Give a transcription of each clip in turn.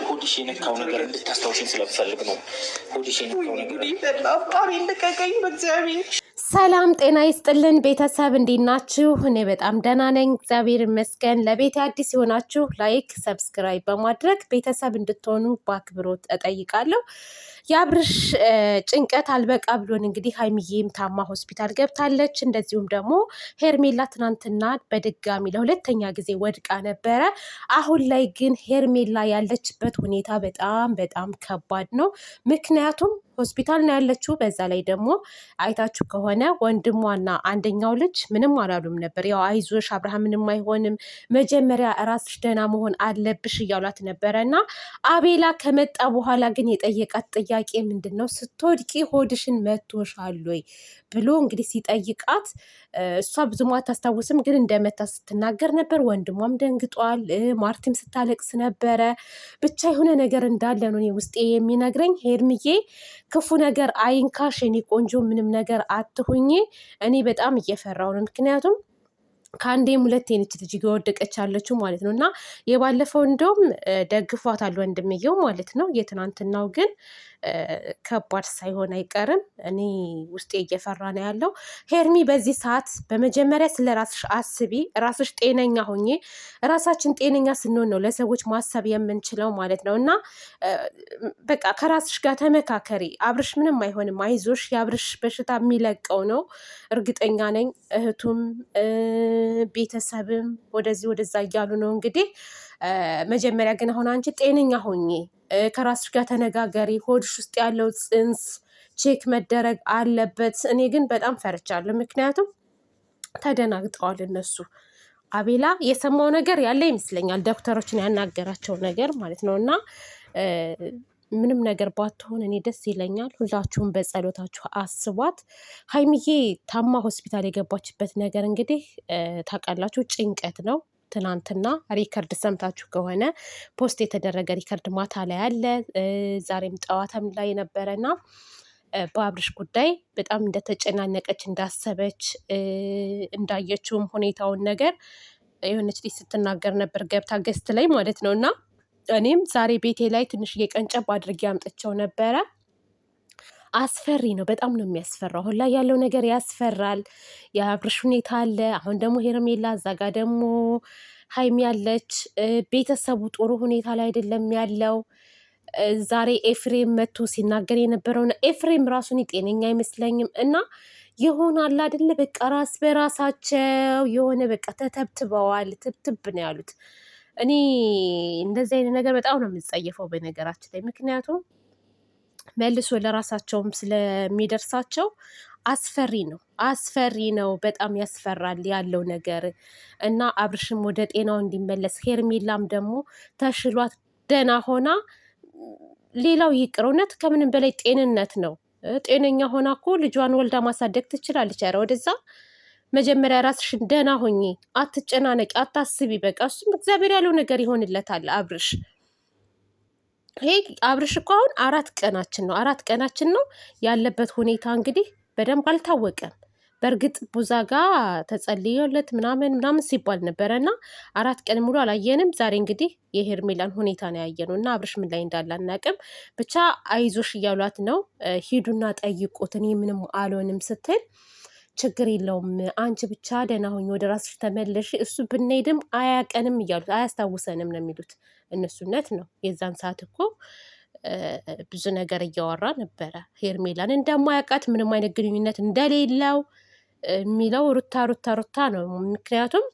ሆድሽ የነካው ነገር እንድታስታውሽኝ ስለምፈልግ ነው። ሆድሽ የነካው ነገር ልቀቀኝ በእግዚአብሔር። ሰላም ጤና ይስጥልን ቤተሰብ፣ እንዴት ናችሁ? እኔ በጣም ደህና ነኝ፣ እግዚአብሔር ይመስገን። ለቤት አዲስ የሆናችሁ ላይክ፣ ሰብስክራይብ በማድረግ ቤተሰብ እንድትሆኑ በአክብሮት እጠይቃለሁ። የአብርሽ ጭንቀት አልበቃ ብሎን እንግዲህ ሀይሚዬም ታማ ሆስፒታል ገብታለች። እንደዚሁም ደግሞ ሄርሜላ ትናንትና በድጋሚ ለሁለተኛ ጊዜ ወድቃ ነበረ። አሁን ላይ ግን ሄርሜላ ያለችበት ሁኔታ በጣም በጣም ከባድ ነው። ምክንያቱም ሆስፒታል ነው ያለችው። በዛ ላይ ደግሞ አይታችሁ ከሆነ ወንድሟና አንደኛው ልጅ ምንም አላሉም ነበር። ያው አይዞሽ አብርሃም ምንም አይሆንም፣ መጀመሪያ ራስሽ ደህና መሆን አለብሽ እያሏት ነበረ። እና አቤላ ከመጣ በኋላ ግን የጠየቃት ጥያቄ ምንድን ነው? ስትወድቂ ሆድሽን መቶሻል ወይ ብሎ እንግዲህ ሲጠይቃት እሷ ብዙም አታስታውስም፣ ግን እንደመታ ስትናገር ነበር። ወንድሟም ደንግጧል። ማርቲም ስታለቅስ ነበረ። ብቻ የሆነ ነገር እንዳለ ነው እኔ ውስጤ የሚነግረኝ። ሄርምዬ ክፉ ነገር አይንካሽ የኔ ቆንጆ፣ ምንም ነገር አትሁኝ። እኔ በጣም እየፈራው ነው። ምክንያቱም ከአንዴም ሁለቴ ነች ልጅ የወደቀች ያለችው ማለት ነው። እና የባለፈው እንደውም ደግፏታል ወንድምየው ማለት ነው። የትናንትናው ግን ከባድ ሳይሆን አይቀርም። እኔ ውስጤ እየፈራ ነው ያለው። ሄርሚ በዚህ ሰዓት በመጀመሪያ ስለ ራስሽ አስቢ። ራስሽ ጤነኛ ሆኜ፣ ራሳችን ጤነኛ ስንሆን ነው ለሰዎች ማሰብ የምንችለው ማለት ነው። እና በቃ ከራስሽ ጋር ተመካከሪ። አብርሽ ምንም አይሆንም፣ አይዞሽ። የአብርሽ በሽታ የሚለቀው ነው እርግጠኛ ነኝ። እህቱም ቤተሰብም ወደዚህ ወደዛ እያሉ ነው እንግዲህ። መጀመሪያ ግን አሁን አንቺ ጤነኛ ሆኜ ከራስሽ ጋር ተነጋገሪ። ሆድሽ ውስጥ ያለው ጽንስ ቼክ መደረግ አለበት። እኔ ግን በጣም ፈርቻለሁ፣ ምክንያቱም ተደናግጠዋል እነሱ። አቤላ የሰማው ነገር ያለ ይመስለኛል፣ ዶክተሮችን ያናገራቸው ነገር ማለት ነው። እና ምንም ነገር ባትሆን እኔ ደስ ይለኛል። ሁላችሁም በጸሎታችሁ አስቧት። ሀይሚዬ ታማ ሆስፒታል የገባችበት ነገር እንግዲህ ታውቃላችሁ፣ ጭንቀት ነው። ትናንትና ሪከርድ ሰምታችሁ ከሆነ ፖስት የተደረገ ሪከርድ ማታ ላይ አለ፣ ዛሬም ጠዋታም ላይ ነበረና በአብርሽ ጉዳይ በጣም እንደተጨናነቀች እንዳሰበች እንዳየችውም ሁኔታውን ነገር የሆነች ልጅ ስትናገር ነበር ገብታ ገስት ላይ ማለት ነው። እና እኔም ዛሬ ቤቴ ላይ ትንሽ እየቀንጨብ አድርጌ አምጥቸው ነበረ። አስፈሪ ነው፣ በጣም ነው የሚያስፈራው። አሁን ላይ ያለው ነገር ያስፈራል። የአብርሽ ሁኔታ አለ፣ አሁን ደግሞ ሄርሜላ፣ እዛ ጋ ደግሞ ሀይሚ ያለች። ቤተሰቡ ጥሩ ሁኔታ ላይ አይደለም ያለው። ዛሬ ኤፍሬም መጥቶ ሲናገር የነበረውና ኤፍሬም ራሱን ጤነኛ አይመስለኝም። እና ይሆናል አይደለ በቃ ራስ በራሳቸው የሆነ በቃ ተተብትበዋል። ትብትብ ነው ያሉት። እኔ እንደዚህ አይነት ነገር በጣም ነው የምጸየፈው በነገራችን ላይ። ምክንያቱም መልሶ ለራሳቸውም ስለሚደርሳቸው አስፈሪ ነው። በጣም ያስፈራል ያለው ነገር። እና አብርሽም ወደ ጤናው እንዲመለስ፣ ሄርሜላም ደግሞ ተሽሏት ደህና ሆና፣ ሌላው ይቅር፣ እውነት ከምንም በላይ ጤንነት ነው። ጤነኛ ሆና እኮ ልጇን ወልዳ ማሳደግ ትችላለች። ኧረ ወደዛ መጀመሪያ ራስሽን ደህና ሆኜ፣ አትጨናነቂ፣ አታስቢ። በቃ እሱም እግዚአብሔር ያለው ነገር ይሆንለታል። ይሄ አብርሽ እኮ አሁን 4 ቀናችን ነው ያለበት ሁኔታ እንግዲህ በደንብ አልታወቀም። በእርግጥ ቡዛ ጋር ተጸልዮለት ምናምን ሲባል ነበረ እና 4 ቀን ሙሉ አላየንም። ዛሬ እንግዲህ የሄርሜላን ሁኔታ ነው ያየነው እና አብርሽ ምን ላይ እንዳለ አናውቅም። ብቻ አይዞሽ እያሏት ነው። ሂዱና ጠይቁት፣ እኔ ምንም አልሆንም ስትል ችግር የለውም አንቺ ብቻ ደህና ሆኝ ወደ ራስሽ ተመለሽ፣ እሱ ብንሄድም አያቀንም እያሉት አያስታውሰንም ነው የሚሉት እነሱ። እውነት ነው። የዛን ሰዓት እኮ ብዙ ነገር እያወራ ነበረ። ሄርሜላን እንደማያውቃት ምንም አይነት ግንኙነት እንደሌለው የሚለው ሩታ ነው። ምክንያቱም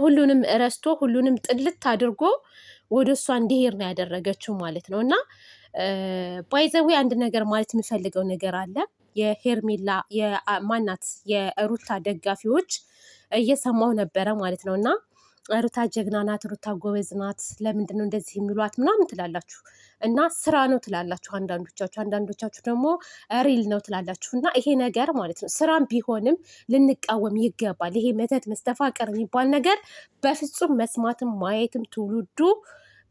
ሁሉንም እረስቶ ሁሉንም ጥልት አድርጎ ወደ እሷ እንዲሄድ ነው ያደረገችው ማለት ነው። እና ባይዘዌ አንድ ነገር ማለት የምፈልገው ነገር አለ። የሄርሜላ ማናት የሩታ ደጋፊዎች እየሰማው ነበረ ማለት ነው። እና ሩታ ጀግና ናት፣ ሩታ ጎበዝ ናት፣ ለምንድን ነው እንደዚህ የሚሏት ምናምን ትላላችሁ። እና ስራ ነው ትላላችሁ አንዳንዶቻችሁ ደግሞ ሪል ነው ትላላችሁ። እና ይሄ ነገር ማለት ነው ስራም ቢሆንም ልንቃወም ይገባል። ይሄ መተት መስተፋቀር የሚባል ነገር በፍጹም መስማትም ማየትም ትውልዱ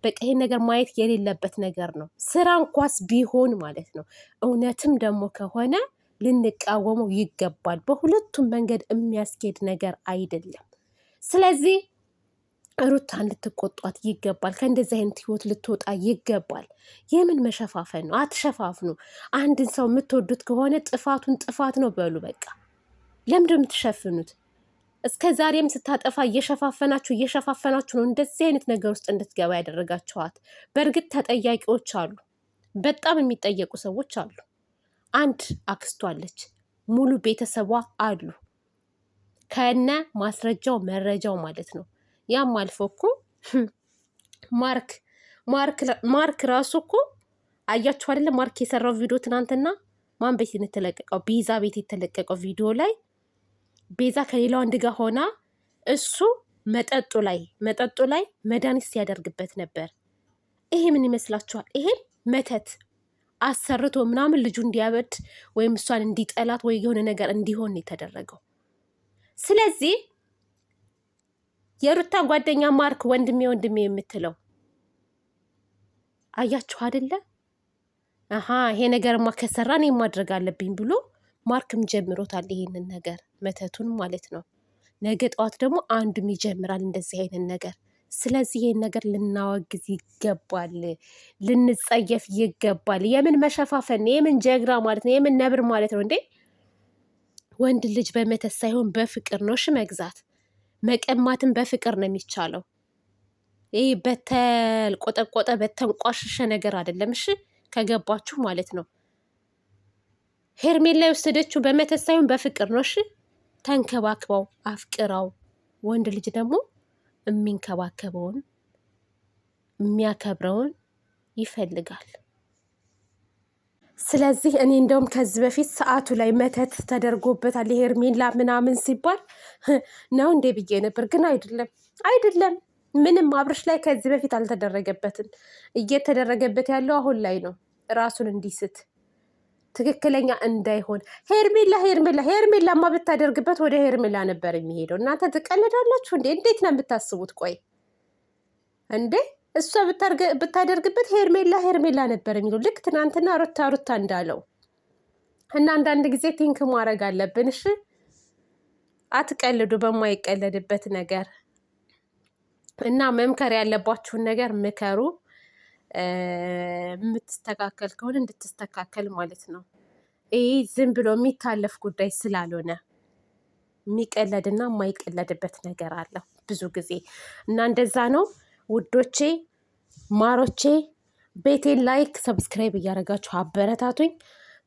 በቃ ይሄን ነገር ማየት የሌለበት ነገር ነው። ስራ እንኳስ ቢሆን ማለት ነው። እውነትም ደግሞ ከሆነ ልንቃወመው ይገባል። በሁለቱም መንገድ የሚያስኬድ ነገር አይደለም። ስለዚህ ሩታን ልትቆጧት ይገባል። ከእንደዚህ አይነት ህይወት ልትወጣ ይገባል። የምን መሸፋፈን ነው? አትሸፋፍኑ። አንድን ሰው የምትወዱት ከሆነ ጥፋቱን ጥፋት ነው በሉ በቃ። ለምንድን ነው የምትሸፍኑት? እስከ ዛሬም ስታጠፋ እየሸፋፈናችሁ ነው እንደዚህ አይነት ነገር ውስጥ እንድትገባ ያደረጋችኋት። በእርግጥ ተጠያቂዎች አሉ፣ በጣም የሚጠየቁ ሰዎች አሉ። አንድ አክስቷ አለች፣ ሙሉ ቤተሰቧ አሉ፣ ከነ ማስረጃው መረጃው ማለት ነው። ያም አልፎ እኮ ማርክ ራሱ እኮ አያችሁ አይደለ? ማርክ የሰራው ቪዲዮ ትናንትና ማን ቤት የተለቀቀው? ቤዛ ቤት የተለቀቀው ቪዲዮ ላይ ቤዛ ከሌላ ወንድ ጋር ሆና እሱ መጠጡ ላይ መድኃኒት ሲያደርግበት ነበር። ይሄ ምን ይመስላችኋል? ይሄም መተት አሰርቶ ምናምን ልጁ እንዲያበድ ወይም እሷን እንዲጠላት ወይ የሆነ ነገር እንዲሆን የተደረገው። ስለዚህ የሩታ ጓደኛ ማርክ ወንድሜ የምትለው አያችሁ አይደለ? ይሄ ነገርማ ከሰራ እኔ ማድረግ አለብኝ ብሎ ማርክም ጀምሮታል ይሄንን ነገር መተቱን ማለት ነው። ነገ ጠዋት ደግሞ አንዱም ይጀምራል እንደዚህ አይነት ነገር። ስለዚህ ይሄን ነገር ልናወግዝ ይገባል፣ ልንጸየፍ ይገባል። የምን መሸፋፈን ነው? የምን ጀግና ማለት ነው? የምን ነብር ማለት ነው እንዴ? ወንድ ልጅ በመተት ሳይሆን በፍቅር ነው መግዛት። መቀማትን በፍቅር ነው የሚቻለው። ይህ በተልቆጠቆጠ በተንቋሸሸ ነገር አይደለም። እሺ ከገባችሁ ማለት ነው። ሄርሜላ የወሰደችው በመተት ሳይሆን በፍቅር ነው። እሺ ተንከባክበው አፍቅራው። ወንድ ልጅ ደግሞ የሚንከባከበውን የሚያከብረውን ይፈልጋል። ስለዚህ እኔ እንደውም ከዚህ በፊት ሰዓቱ ላይ መተት ተደርጎበታል የሄርሜላ ምናምን ሲባል ነው እንዴ ብዬ ነበር። ግን አይደለም ምንም አብርሽ ላይ ከዚህ በፊት አልተደረገበትም። እየተደረገበት ያለው አሁን ላይ ነው፣ ራሱን እንዲስት ትክክለኛ እንዳይሆን። ሄርሜላማ ብታደርግበት ወደ ሄርሜላ ነበር የሚሄደው። እናንተ ትቀልዳላችሁ እንዴ? እንዴት ነው የምታስቡት? ቆይ እንዴ እሷ ብታደርግበት ሄርሜላ ነበር የሚለው። ልክ ትናንትና ሩታ እንዳለው እና አንዳንድ ጊዜ ቲንክ ማድረግ አለብን። እሺ አትቀልዱ በማይቀለድበት ነገር እና መምከር ያለባችሁን ነገር ምከሩ። የምትስተካከል ከሆነ እንድትስተካከል ማለት ነው። ይህ ዝም ብሎ የሚታለፍ ጉዳይ ስላልሆነ የሚቀለድና የማይቀለድበት ነገር አለው ብዙ ጊዜ እና እንደዛ ነው ውዶቼ ማሮቼ። ቤቴን ላይክ ሰብስክራይብ እያደረጋችሁ አበረታቱኝ።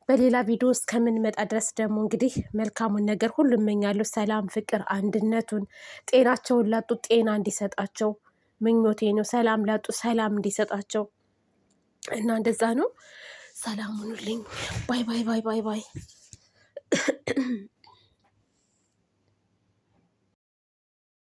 በሌላ ቪዲዮ እስከምንመጣ ድረስ ደግሞ እንግዲህ መልካሙን ነገር ሁሉ እመኛለሁ። ሰላም፣ ፍቅር፣ አንድነቱን፣ ጤናቸውን ላጡ ጤና እንዲሰጣቸው ምኞቴ ነው። ሰላም ላጡ ሰላም እንዲሰጣቸው እና እንደዛ ነው። ሰላም ሁኑልኝ። ባይ ባይ ባይ ባይ ባይ